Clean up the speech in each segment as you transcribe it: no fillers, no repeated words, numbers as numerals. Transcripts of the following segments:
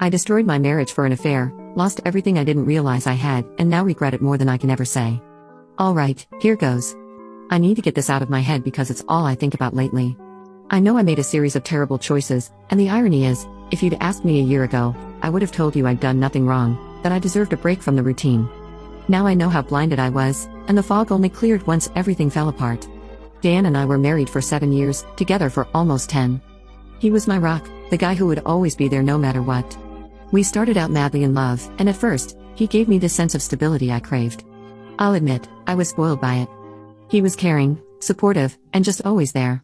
I destroyed my marriage for an affair, lost everything I didn't realize I had, and now regret it more than I can ever say. Alright, here goes. I need to get this out of my head because it's all I think about lately. I know I made a series of terrible choices, and the irony is, if you'd asked me a year ago, I would have told you I'd done nothing wrong, that I deserved a break from the routine. Now I know how blinded I was, and the fog only cleared once everything fell apart. Dan and I were married for 7 years, together for almost 10. He was my rock, the guy who would always be there no matter what. We started out madly in love, and at first, he gave me this sense of stability I craved. I'll admit, I was spoiled by it. He was caring, supportive, and just always there.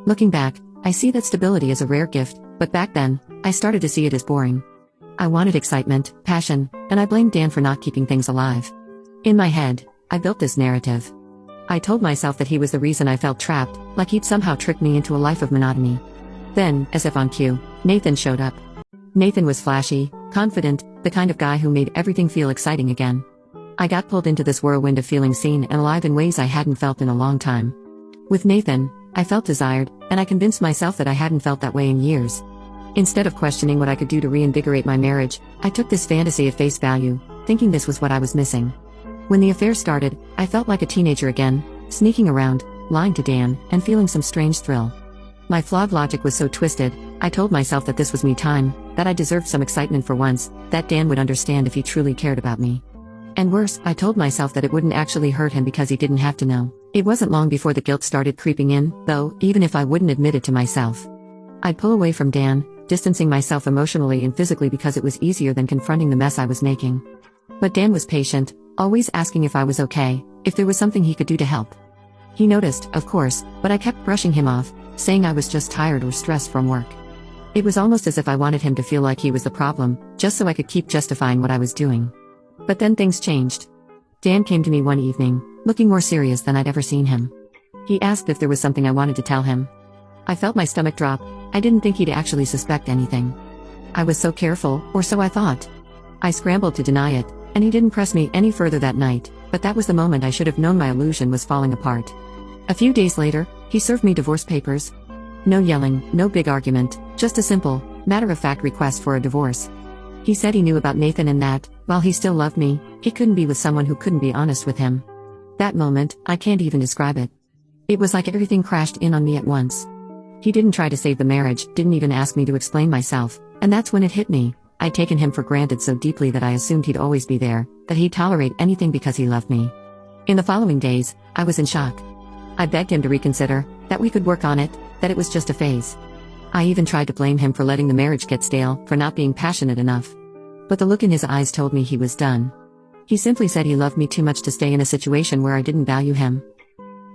Looking back, I see that stability is a rare gift, but back then, I started to see it as boring. I wanted excitement, passion, and I blamed Dan for not keeping things alive. In my head, I built this narrative. I told myself that he was the reason I felt trapped, like he'd somehow tricked me into a life of monotony. Then, as if on cue, Nathan showed up. Nathan was flashy, confident, the kind of guy who made everything feel exciting again. I got pulled into this whirlwind of feeling seen and alive in ways I hadn't felt in a long time. With Nathan, I felt desired, and I convinced myself that I hadn't felt that way in years. Instead of questioning what I could do to reinvigorate my marriage, I took this fantasy at face value, thinking this was what I was missing. When the affair started, I felt like a teenager again, sneaking around, lying to Dan, and feeling some strange thrill. My flawed logic was so twisted, I told myself that this was me time, that I deserved some excitement for once, that Dan would understand if he truly cared about me. And worse, I told myself that it wouldn't actually hurt him because he didn't have to know. It wasn't long before the guilt started creeping in, though, even if I wouldn't admit it to myself. I'd pull away from Dan, distancing myself emotionally and physically because it was easier than confronting the mess I was making. But Dan was patient, always asking if I was okay, if there was something he could do to help. He noticed, of course, but I kept brushing him off, saying I was just tired or stressed from work. It was almost as if I wanted him to feel like he was the problem, just so I could keep justifying what I was doing. But then things changed. Dan came to me one evening, looking more serious than I'd ever seen him. He asked if there was something I wanted to tell him. I felt my stomach drop. I didn't think he'd actually suspect anything. I was so careful, or so I thought. I scrambled to deny it, and he didn't press me any further that night, but that was the moment I should have known my illusion was falling apart. A few days later, he served me divorce papers. No yelling, no big argument, just a simple, matter-of-fact request for a divorce. He said he knew about Nathan and that, while he still loved me, he couldn't be with someone who couldn't be honest with him. That moment, I can't even describe it. It was like everything crashed in on me at once. He didn't try to save the marriage, didn't even ask me to explain myself, and that's when it hit me. I'd taken him for granted so deeply that I assumed he'd always be there, that he'd tolerate anything because he loved me. In the following days, I was in shock. I begged him to reconsider, that we could work on it, that it was just a phase. I even tried to blame him for letting the marriage get stale, for not being passionate enough. But the look in his eyes told me he was done. He simply said he loved me too much to stay in a situation where I didn't value him.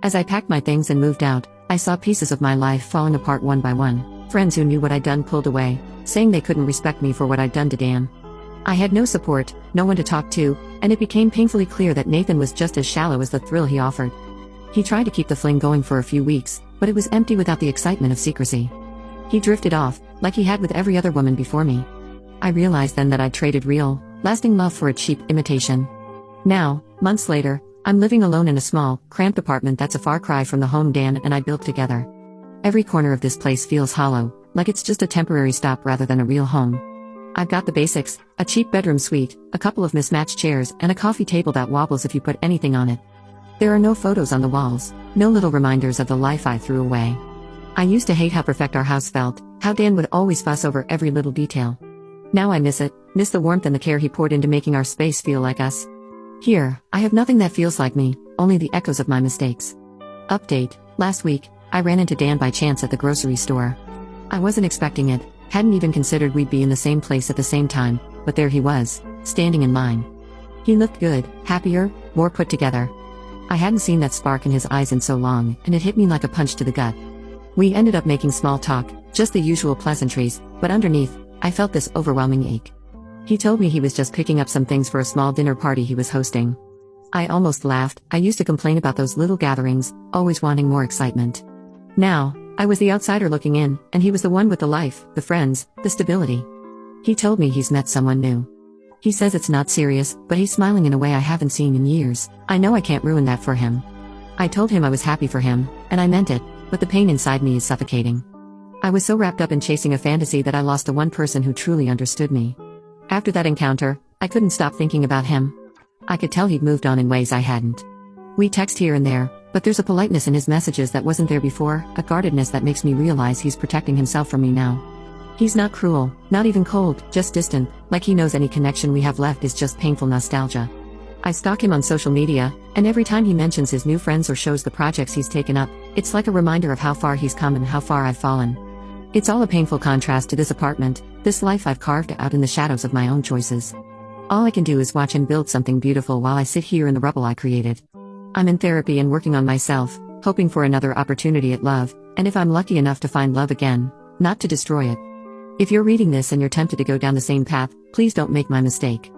As I packed my things and moved out, I saw pieces of my life falling apart one by one. Friends who knew what I'd done pulled away, saying they couldn't respect me for what I'd done to Dan. I had no support, no one to talk to, and it became painfully clear that Nathan was just as shallow as the thrill he offered. He tried to keep the fling going for a few weeks, but it was empty without the excitement of secrecy. He drifted off, like he had with every other woman before me. I realized then that I'd traded real, lasting love for a cheap imitation. Now, months later, I'm living alone in a small, cramped apartment that's a far cry from the home Dan and I built together. Every corner of this place feels hollow, like it's just a temporary stop rather than a real home. I've got the basics, a cheap bedroom suite, a couple of mismatched chairs, and a coffee table that wobbles if you put anything on it. There are no photos on the walls, no little reminders of the life I threw away. I used to hate how perfect our house felt, how Dan would always fuss over every little detail. Now I miss it, miss the warmth and the care he poured into making our space feel like us. Here, I have nothing that feels like me, only the echoes of my mistakes. Update: last week, I ran into Dan by chance at the grocery store. I wasn't expecting it, hadn't even considered we'd be in the same place at the same time, but there he was, standing in line. He looked good, happier, more put together. I hadn't seen that spark in his eyes in so long, and it hit me like a punch to the gut. We ended up making small talk, just the usual pleasantries, but underneath, I felt this overwhelming ache. He told me he was just picking up some things for a small dinner party he was hosting. I almost laughed. I used to complain about those little gatherings, always wanting more excitement. Now, I was the outsider looking in, and he was the one with the life, the friends, the stability. He told me he's met someone new. He says it's not serious, but he's smiling in a way I haven't seen in years. I know I can't ruin that for him. I told him I was happy for him, and I meant it, but the pain inside me is suffocating. I was so wrapped up in chasing a fantasy that I lost the one person who truly understood me. After that encounter, I couldn't stop thinking about him. I could tell he'd moved on in ways I hadn't. We text here and there, but there's a politeness in his messages that wasn't there before, a guardedness that makes me realize he's protecting himself from me now. He's not cruel, not even cold, just distant, like he knows any connection we have left is just painful nostalgia. I stalk him on social media, and every time he mentions his new friends or shows the projects he's taken up, it's like a reminder of how far he's come and how far I've fallen. It's all a painful contrast to this apartment, this life I've carved out in the shadows of my own choices. All I can do is watch him build something beautiful while I sit here in the rubble I created. I'm in therapy and working on myself, hoping for another opportunity at love, and if I'm lucky enough to find love again, not to destroy it. If you're reading this and you're tempted to go down the same path, please don't make my mistake.